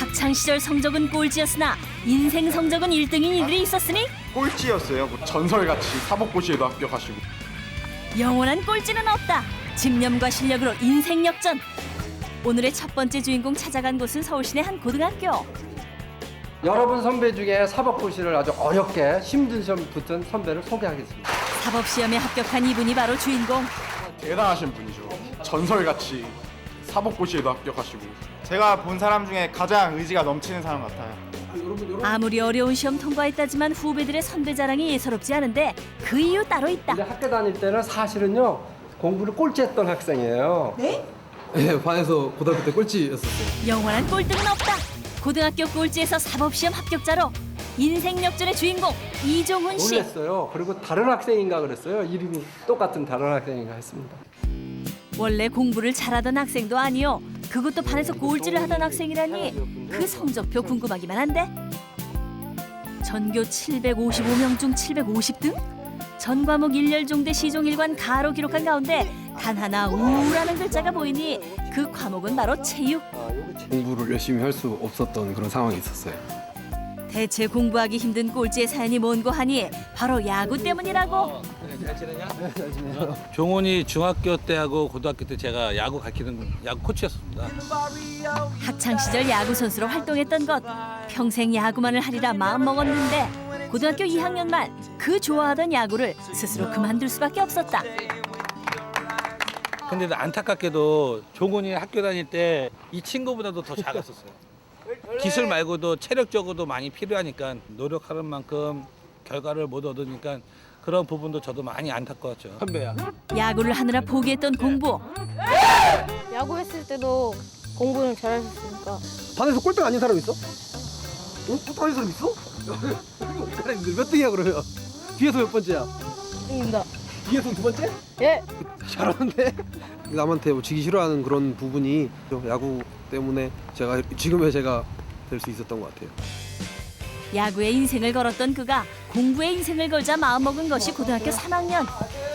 학창 시절 성적은 꼴찌였으나 인생 성적은 1등인 이들이 있었으니 꼴찌였어요. 뭐 전설같이 사법고시에도 합격하시고. 영원한 꼴찌는 없다. 집념과 실력으로 인생 역전. 오늘의 첫 번째 주인공 찾아간 곳은 서울 시내 한 고등학교. 여러분 선배 중에 사법고시를 아주 어렵게 힘든 시험 붙은 선배를 소개하겠습니다. 사법시험에 합격한 이분이 바로 주인공. 대단하신 분이죠. 전설같이 사법고시에도 합격하시고. 제가 본 사람 중에 가장 의지가 넘치는 사람 같아요. 아무리 어려운 시험 통과했다지만 후배들의 선배 자랑이 예사롭지 않은데 그 이유 따로 있다. 근데 학교 다닐 때는 사실은요 공부를 꼴찌했던 학생이에요. 네? 네, 반에서 고등학교 때 꼴찌였었어요. 영원한 꼴등은 없다. 고등학교 꼴찌에서 사법시험 합격자로 인생 역전의 주인공 이종훈 씨. 놀랐어요. 그리고 다른 학생인가 그랬어요. 이름이 똑같은 다른 학생인가 했습니다. 원래 공부를 잘하던 학생도 아니요. 그것도 반에서 꼴찌를 하던 학생이라니 그 성적표 궁금하기만 한데. 전교 755명 중 750등? 전 과목 일렬종대 시종일관 가로 기록한 가운데 단 하나 우라는 글자가 보이니 그 과목은 바로 체육. 공부를 열심히 할 수 없었던 그런 상황이 있었어요. 대체 공부하기 힘든 꼴찌의 사연이 뭔고 하니 바로 야구 때문이라고. 종훈이 중학교 때하고 고등학교 때 제가 야구 가르치는 야구 코치였습니다. 학창 시절 야구 선수로 활동했던 것. 평생 야구만을 하리라 마음먹었는데 고등학교 2학년 말 그 좋아하던 야구를 스스로 그만둘 수밖에 없었다. 근데 안타깝게도 종훈이 학교 다닐 때 이 친구보다도 더 작았었어요. 기술 말고도 체력적으로도 많이 필요하니까 노력하는 만큼 결과를 못 얻으니까 그런 부분도 저도 많이 안타까웠죠. 선배야. 야구를 하느라 포기했던 공부. 야구했을 때도 공부는 잘하셨으니까. 반에서 꼴등 아닌 사람 있어? 꼴등 아닌 사람 있어? 사람들 몇 등이야 그러면? 뒤에서 몇 번째야? 입니다. 뒤에서 두 번째? 예. 잘하는데? 남한테 뭐 지기 싫어하는 그런 부분이 야구 때문에 제가 지금의 제가 될 수 있었던 것 같아요. 야구에 인생을 걸었던 그가 공부에 인생을 걸자 마음먹은 것이 고등학교 3학년.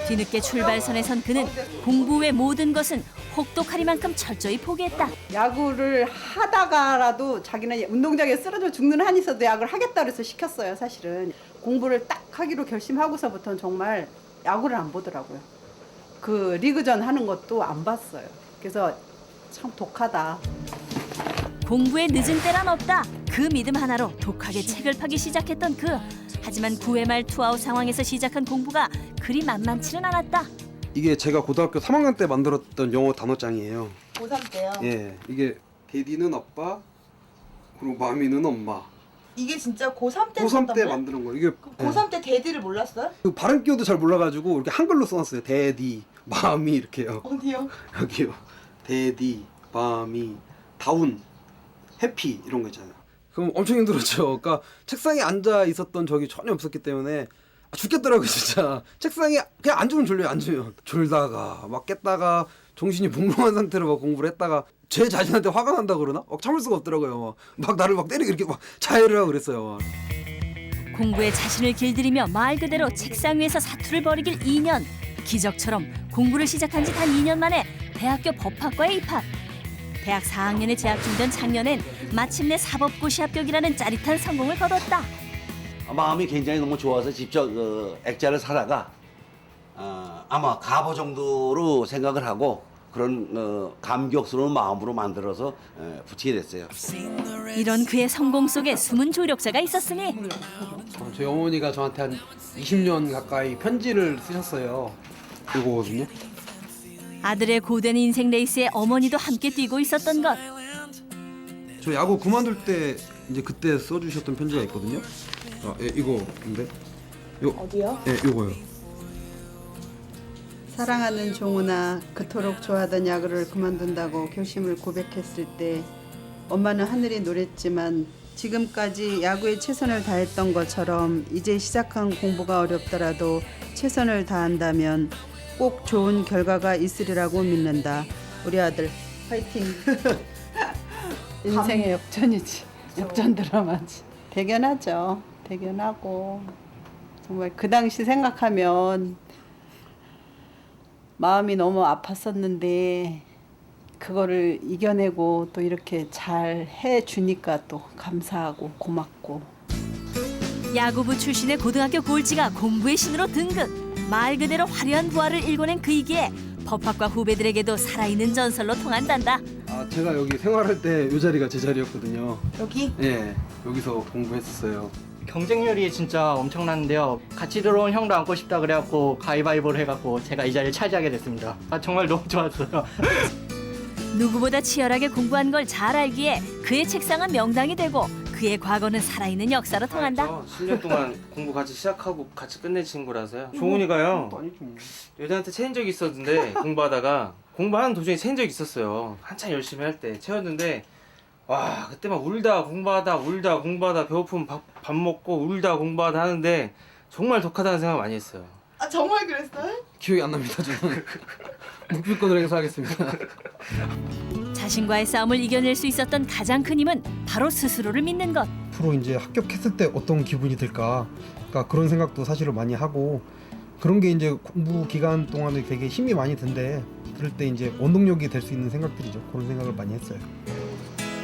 뒤늦게 출발선에 선 그는 공부 외 모든 것은 혹독하리만큼 철저히 포기했다. 야구를 하다가라도 자기는 운동장에 쓰러져 죽는 한이 있어도 야구를 하겠다 그래서 시켰어요. 사실은 공부를 딱 하기로 결심하고서부터는 정말 야구를 안 보더라고요. 그 리그전 하는 것도 안 봤어요. 그래서 참 독하다. 공부에 늦은 때란 없다. 그 믿음 하나로 독하게 책을 파기 시작했던 그. 하지만 9회 말 투아웃 상황에서 시작한 공부가 그리 만만치는 않았다. 이게 제가 고등학교 3학년 때 만들었던 영어 단어장이에요. 고3 때요? 예, 이게 데디는 아빠, 그리고 마미는 엄마. 이게 진짜 고3 때 고3 때 만드는 거예요. 이게 고3 때 데디를 몰랐어요? 그 발음 기호도 잘 몰라가지고 이렇게 한글로 써놨어요. 데디, 마미 이렇게요. 어디요? 여기요. 데디, 마미, 다운, 해피 이런 거 있잖아요. 그럼 엄청 힘들었죠. 그러니까 책상에 앉아 있었던 적이 전혀 없었기 때문에 죽겠더라고요 진짜. 책상에 그냥 앉으면 졸려요. 앉으면 졸다가 막 깼다가 정신이 몽롱한 상태로 막 공부를 했다가 제 자신한테 화가 난다 그러나? 막 참을 수가 없더라고요. 막 나를 막 때리고 이렇게 막 자해를 하고 그랬어요. 공부에 자신을 길들이며 말 그대로 책상 위에서 사투를 벌이길 2년. 기적처럼 공부를 시작한 지 단 2년 만에 대학교 법학과에 입학. 대학 4학년에 재학 중이던 작년엔 마침내 사법고시 합격이라는 짜릿한 성공을 거뒀다. 마음이 굉장히 너무 좋아서 직접 액자를 사다가 아마 가보 정도로 생각을 하고 그런 감격스러운 마음으로 만들어서 붙이게 됐어요. 이런 그의 성공 속에 숨은 조력자가 있었으니 저희 어머니가 저한테 한 20년 가까이 편지를 쓰셨어요. 이거거든요. 아들의 고된 인생 레이스에 어머니도 함께 뛰고 있었던 것. 저 야구 그만둘 때 이제 그때 써주셨던 편지가 있거든요. 예, 이거인데. 어디요? 예, 이거요. 사랑하는 종훈아, 그토록 좋아하던 야구를 그만둔다고 결심을 고백했을 때 엄마는 하늘이 노랬지만 지금까지 야구에 최선을 다했던 것처럼 이제 시작한 공부가 어렵더라도 최선을 다한다면 꼭 좋은 결과가 있으리라고 믿는다. 우리 아들 파이팅. 인생의 역전이지. 역전 드라마지. 대견하죠. 대견하고 정말 그 당시 생각하면 마음이 너무 아팠었는데 그거를 이겨내고 또 이렇게 잘 해주니까 또 감사하고 고맙고. 야구부 출신의 고등학교 꼴찌가 공부의 신으로 등극. 말 그대로 화려한 부활을 일궈낸 그이기에 법학과 후배들에게도 살아있는 전설로 통한단다. 아 제가 여기 생활할 때 이 자리가 제 자리였거든요. 여기? 예, 여기서 공부했었어요. 경쟁률이 진짜 엄청났는데요. 같이 들어온 형도 안고 싶다 그래갖고 가위바위보를 해갖고 제가 이 자리를 차지하게 됐습니다. 정말 너무 좋았어요. 누구보다 치열하게 공부한 걸 잘 알기에 그의 책상은 명당이 되고 그의 과거는 살아있는 역사로 통한다. 10년 동안 공부 같이 시작하고 같이 끝낸 친구라서요. 종훈이가요. 여자한테 채인 적이 있었는데 공부하다가 공부하는 도중에 채인 적이 있었어요. 한참 열심히 할 때 채웠는데 와 그때 막 울다 공부하다 배고프면 밥 먹고 울다 공부하다 하는데 정말 독하다는 생각 많이 했어요. 아 정말 그랬어요? 기억이 안 납니다. 저는 묵비권을 행사하겠습니다. 자신과의 싸움을 이겨낼 수 있었던 가장 큰 힘은 바로 스스로를 믿는 것. 앞으로 이제 합격했을 때 어떤 기분이 들까? 그러니까 그런 생각도 사실은 많이 하고 그런 게 이제 공부 기간 동안에 되게 힘이 많이 든데 그럴 때 이제 원동력이 될 수 있는 생각들이죠. 그런 생각을 많이 했어요.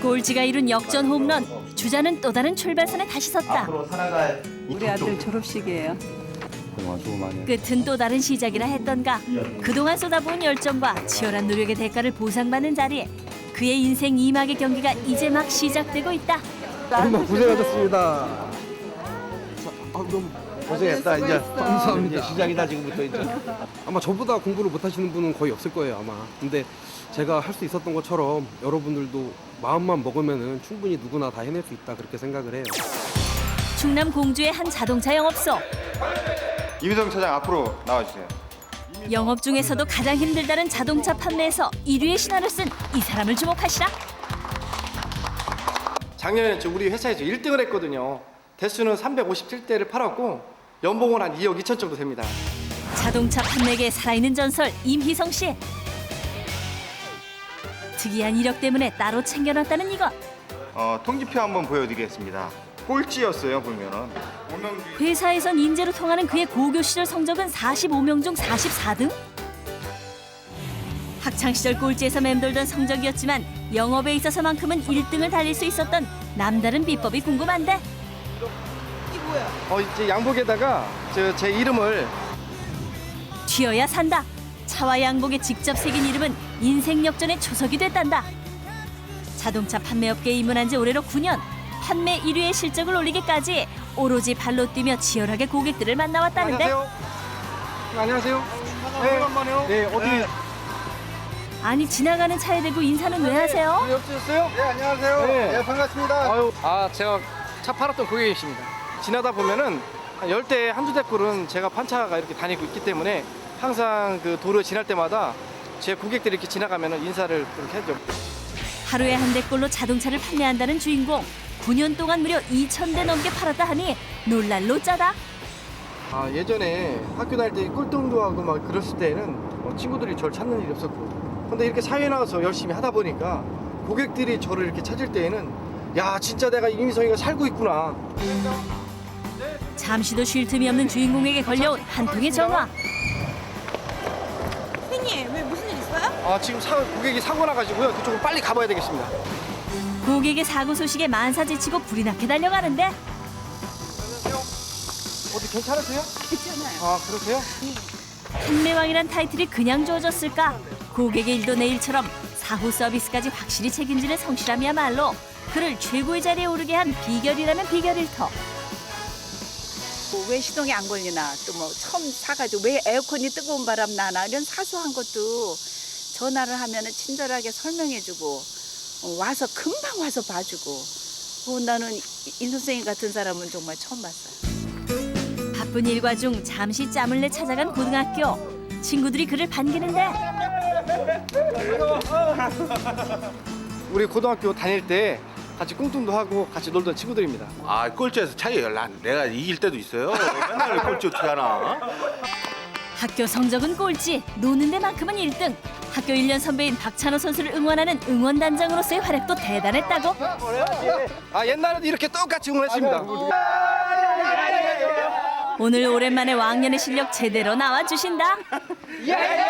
꼴찌가 이룬 역전 홈런. 주자는 또 다른 출발선에 다시 섰다. 우리 아들 졸업식이에요. 끝은 또 다른 시작이라 했던가. 그동안 쏟아부은 열정과 치열한 노력의 대가를 보상받는 자리에 그의 인생 2막의 경기가 이제 막 시작되고 있다. 정말 고생하셨습니다. 너무 고생했다. 이제 감사합니다. 이제 시작이다 지금부터 이제. 아마 저보다 공부를 못하시는 분은 거의 없을 거예요 아마. 근데 제가 할 수 있었던 것처럼 여러분들도 마음만 먹으면은 충분히 누구나 다 해낼 수 있다 그렇게 생각을 해요. 충남 공주의 한 자동차 영업소. 이휘성 차장 앞으로 나와주세요. 영업 중에서도 가장 힘들다는 자동차 판매에서 1위의 신화를 쓴 이 사람을 주목하시라. 작년에 우리 회사에서 1등을 했거든요. 대수는 357대를 팔았고 연봉은 한 2억 2천 정도 됩니다. 자동차 판매계의 살아있는 전설 임희성 씨. 특이한 이력 때문에 따로 챙겨놨다는 이것. 통지표 한번 보여드리겠습니다. 꼴찌였어요 보면은. 회사에선 인재로 통하는 그의 고교 시절 성적은 45명 중 44등? 학창시절 꼴찌에서 맴돌던 성적이었지만 영업에 있어서만큼은 1등을 달릴 수 있었던 남다른 비법이 궁금한데. 이게 뭐야? 이제 양복에다가 제 이름을 튀어야 산다. 차와 양복에 직접 새긴 이름은 인생 역전의 초석이 됐단다. 자동차 판매업계에 입문한 지 올해로 9년. 판매 1위의 실적을 올리기까지 오로지 발로 뛰며 치열하게 고객들을 만나왔다는데. 안녕하세요. 네, 어디 아니 지나가는 차에 대고 인사는 왜 하세요? 없으셨어요? 네, 안녕하세요. 네, 반갑습니다. 제가 차 팔았던 고객이십니다. 지나다 보면은 한 10대 한두 대 꼴은 제가 판차가 이렇게 다니고 있기 때문에 항상 그 도로 지날 때마다 제 고객들이 이렇게 지나가면은 인사를 그렇게 하죠. 하루에 한 대꼴로 자동차를 판매한다는 주인공. 9년 동안 무려 2,000대 넘게 팔았다 하니 놀랄 노짜다. 예전에 학교 다닐 때 꼴등도 하고 막 그랬을 때는 친구들이 저를 찾는 일이 없었고, 근데 이렇게 사회에 나와서 열심히 하다 보니까 고객들이 저를 이렇게 찾을 때에는 야 진짜 내가 임희성이가 살고 있구나. 잠시도 쉴 틈이 없는 주인공에게 걸려온 한 통의 전화. 선생님 왜 무슨 일 있어요? 지금 고객이 사고 나가지고요. 그쪽으로 빨리 가봐야 되겠습니다. 고객의 사고 소식에 만사지치고 불이 나게 달려가는데. 어디 괜찮으세요? 괜찮아요. 그러세요? 판매왕이란 타이틀이 그냥 주어졌을까? 고객의 일도 내일처럼 사후 서비스까지 확실히 책임지는 성실함이야말로 그를 최고의 자리에 오르게 한 비결이라면 비결일 터. 왜 시동이 안 걸리나, 또 뭐 처음 사가지고 왜 에어컨이 뜨거운 바람 나나, 이런 사소한 것도 전화를 하면은 친절하게 설명해주고 와서 금방 와서 봐주고. 나는 임 선생님 같은 사람은 정말 처음 봤어요. 바쁜 일과 중 잠시 짬을 내 찾아간 고등학교. 친구들이 그를 반기는데. 우리 고등학교 다닐 때 같이 꿍뚱도 하고 같이 놀던 친구들입니다. 꼴찌에서 차이 열나. 내가 이길 때도 있어요. 맨날 꼴찌 어떻게 하나. 학교 성적은 꼴찌, 노는 데만큼은 1등. 학교 1년 선배인 박찬호 선수를 응원하는 응원단장으로서의 활약도 대단했다고. 옛날에도 이렇게 똑같이 응원했습니다. 오늘 오랜만에 왕년의 실력 제대로 나와주신다.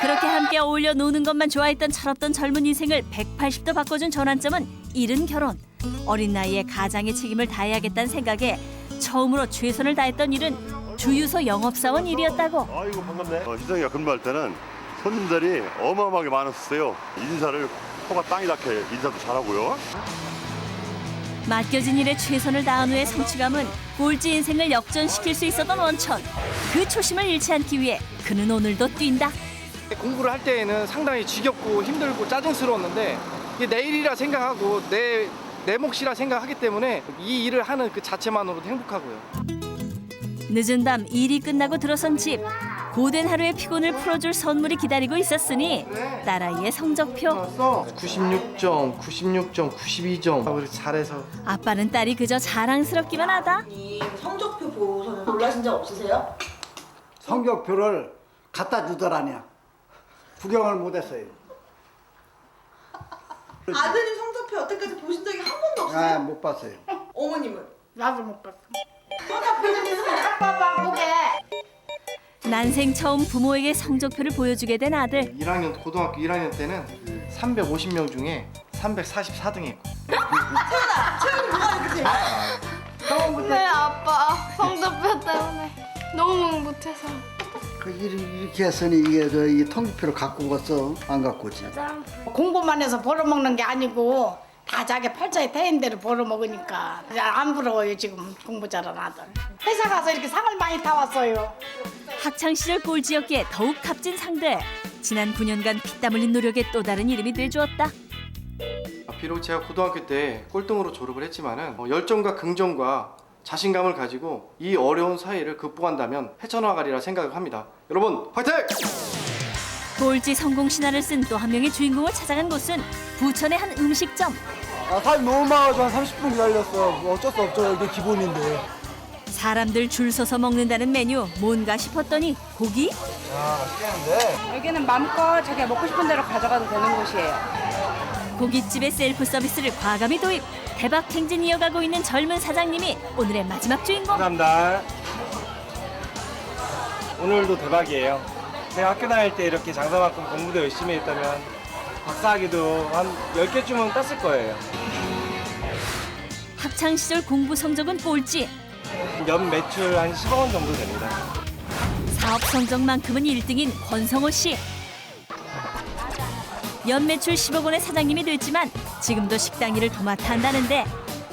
그렇게 함께 어울려 노는 것만 좋아했던 철없던 젊은 인생을 180도 바꿔준 전환점은 이른 결혼. 어린 나이에 가장의 책임을 다해야겠다는 생각에 처음으로 최선을 다했던 일은 주유소 영업사원 일이었다고. 아이고 반갑네. 희성이가 근무할 때는 손님들이 어마어마하게 많았어요. 인사를 코가 땅이 닿게 인사도 잘하고요. 맡겨진 일에 최선을 다한 후의 성취감은 꼴찌 인생을 역전시킬 수 있었던 원천. 그 초심을 잃지 않기 위해 그는 오늘도 뛴다. 공부를 할 때에는 상당히 지겹고 힘들고 짜증스러웠는데 이게 내 일이라 생각하고 내 몫이라 생각하기 때문에 이 일을 하는 그 자체만으로도 행복하고요. 늦은 밤 일이 끝나고 들어선 집. 고된 하루의 피곤을 풀어줄 선물이 기다리고 있었으니 딸아이의 성적표. 96점, 96점, 92점. 우리 잘해서. 아빠는 딸이 그저 자랑스럽기만 하다. 성적표 보고서는 놀라신 적 없으세요? 성적표를 갖다 주더라냐. 구경을 못했어요. 아드님 성적표 여태까지 보신 적이 한 번도 없어요? 아, 못 봤어요. 어머님은? 나도 못 봤어. 성적표 좀 있어요. 난생 처음 부모에게 성적표를 보여주게 된 아들. 고등학교 1학년 때는 350명 중에 344등 했고. 채연이 뭐가 이렇게 네, 아빠. 성적표 때문에 너무 못해서. 이렇게 했으니 이 통지표를 갖고 갔어? 안 갖고 오지? 공부만 해서 벌어먹는 게 아니고 다 자기 팔자에 태인 대로 벌어먹으니까 안 부러워요. 지금 공부 잘하는 아들. 회사 가서 이렇게 상을 많이 타왔어요. 학창시절 꼴찌였기에 더욱 값진 상대. 지난 9년간 피땀 흘린 노력에 또 다른 이름이 돼주었다. 비록 제가 고등학교 때 꼴등으로 졸업을 했지만은 열정과 긍정과 자신감을 가지고 이 어려운 사회를 극복한다면 헤쳐나가리라 생각을 합니다. 여러분 화이팅! 꼴찌 성공 신화를 쓴 또 한 명의 주인공을 찾아간 곳은 부천의 한 음식점. 사람이 너무 많아서 한 30분 기다렸어. 어쩔 수 없죠. 이게 기본인데. 사람들 줄 서서 먹는다는 메뉴 뭔가 싶었더니 고기? 맛있겠는데? 여기는 마음껏 자기가 먹고 싶은 대로 가져가도 되는 곳이에요. 고깃집의 셀프 서비스를 과감히 도입. 대박 행진 이어가고 있는 젊은 사장님이 오늘의 마지막 주인공. 감사합니다. 오늘도 대박이에요. 제가 학교 다닐 때 이렇게 장사만큼 공부도 열심히 했다면 박사학위도 한 10개쯤은 땄을 거예요. 학창시절 공부 성적은 꼴찌. 연 매출 한 10억 원 정도 됩니다. 사업 성적만큼은 1등인 권성호 씨. 연 매출 10억 원의 사장님이 됐지만 지금도 식당 일을 도맡아 한다는데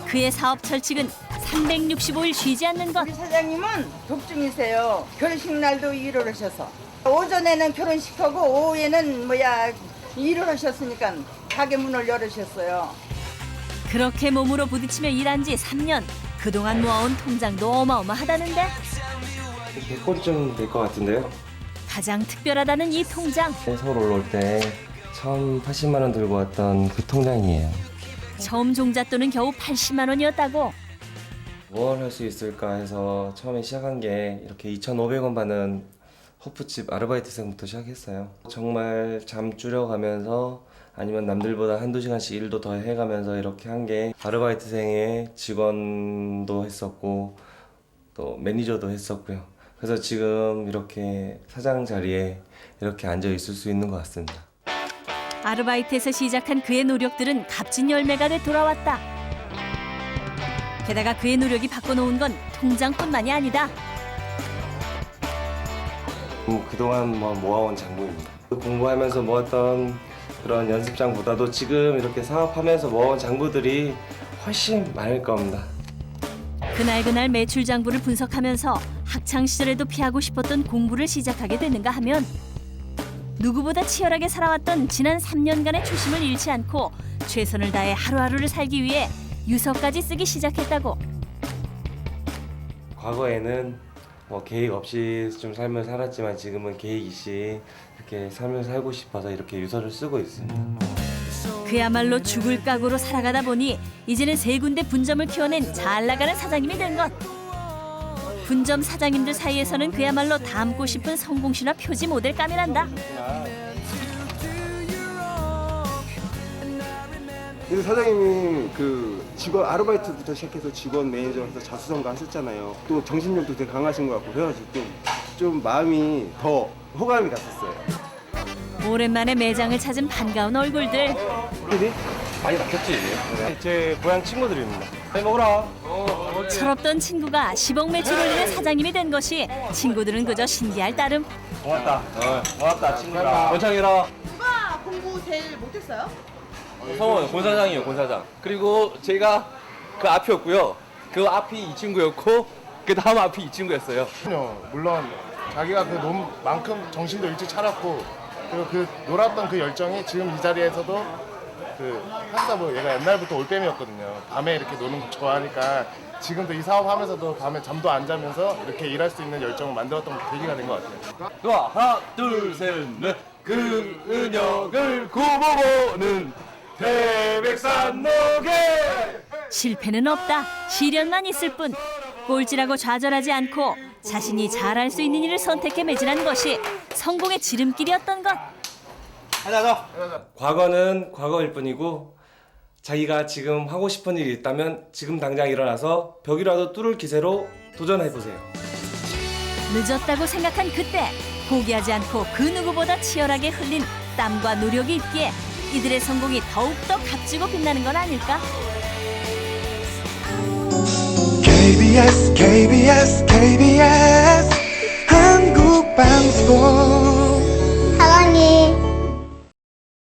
그의 사업 철칙은 365일 쉬지 않는 것. 우리 사장님은 독중이세요. 결혼식 날도 일을 하셔서 오전에는 결혼식하고 오후에는 일을 하셨으니까 가게 문을 열으셨어요. 그렇게 몸으로 부딪히며 일한 지 3년. 그동안 모아온 통장도 어마어마하다는데 100건쯤 될 것 같은데요. 가장 특별하다는 이 통장. 서울 올라올 때 처음 80만 원 들고 왔던 그 통장이에요. 처음 종잣돈은 겨우 80만 원이었다고. 뭘 할 수 있을까 해서 처음에 시작한 게 이렇게 2,500원 받는 호프집 아르바이트생부터 시작했어요. 정말 잠 줄여가면서 아니면 남들보다 한두 시간씩 일도 더 해가면서 이렇게 한 게 아르바이트생의 직원도 했었고 또 매니저도 했었고요. 그래서 지금 이렇게 사장 자리에 이렇게 앉아 있을 수 있는 것 같습니다. 아르바이트에서 시작한 그의 노력들은 값진 열매가 돼 돌아왔다. 게다가 그의 노력이 바꿔놓은 건 통장뿐만이 아니다. 그동안 모아온 장부입니다. 공부하면서 모았던 그런 연습장보다도 지금 이렇게 사업하면서 모아온 장부들이 훨씬 많을 겁니다. 그날 매출 장부를 분석하면서 학창 시절에도 피하고 싶었던 공부를 시작하게 되는가 하면 누구보다 치열하게 살아왔던 지난 3년간의 초심을 잃지 않고 최선을 다해 하루하루를 살기 위해 유서까지 쓰기 시작했다고. 과거에는 계획 없이 좀 삶을 살았지만 지금은 계획 있이 이렇게 삶을 살고 싶어서 이렇게 유서를 쓰고 있습니다. 그야말로 죽을 각오로 살아가다 보니 이제는 3군데 분점을 키워낸 잘 나가는 사장님이 된 것. 분점 사장님들 사이에서는 그야말로 닮고 싶은 성공신화 표지 모델감이란다. 사장님이 직원 아르바이트부터 시작해서 직원 매니저에서 자수성가 하셨잖아요. 또 정신력도 되게 강하신 것 같고 그래가지고 좀 마음이 더 호감이 갔었어요. 오랜만에 매장을 찾은 반가운 얼굴들. 많이 낚였지? 제 고향 친구들입니다. 잘 먹어라. 철없던 친구가 10억 매출 올리는 사장님이 된 것이 친구들은 그저 신기할 따름. 고맙다. 고맙다 친구들아. 원창이라. 누가 공부 제일 못했어요? 성원 권 사장. 그리고 제가 그 앞이었고요. 그 앞이 이 친구였고 그 다음 앞이 이 친구였어요. 물론 자기가 그 놈만큼 정신도 일찍 차렸고 그리고 그 놀았던 그 열정이 지금 이 자리에서도 항상 얘가 옛날부터 올빼미였거든요. 밤에 이렇게 노는 거 좋아하니까 지금도 이 사업하면서도 밤에 잠도 안 자면서 이렇게 일할 수 있는 열정을 만들었던 계기가 된 것 같아요. 좋아, 하나, 둘, 셋, 넷. 그 은혁을 굽어보는 태백산 노게. 실패는 없다. 시련만 있을 뿐. 꼴찌라고 좌절하지 않고 자신이 잘할 수 있는 일을 선택해 매진한 것이 성공의 지름길이었던 것. 과거는 과거일 뿐이고 자기가 지금 하고 싶은 일이 있다면 지금 당장 일어나서 벽이라도 뚫을 기세로 도전해보세요. 늦었다고 생각한 그때 포기하지 않고 그 누구보다 치열하게 흘린 땀과 노력이 있기에 이들의 성공이 더욱더 값지고 빛나는 건 아닐까? KBS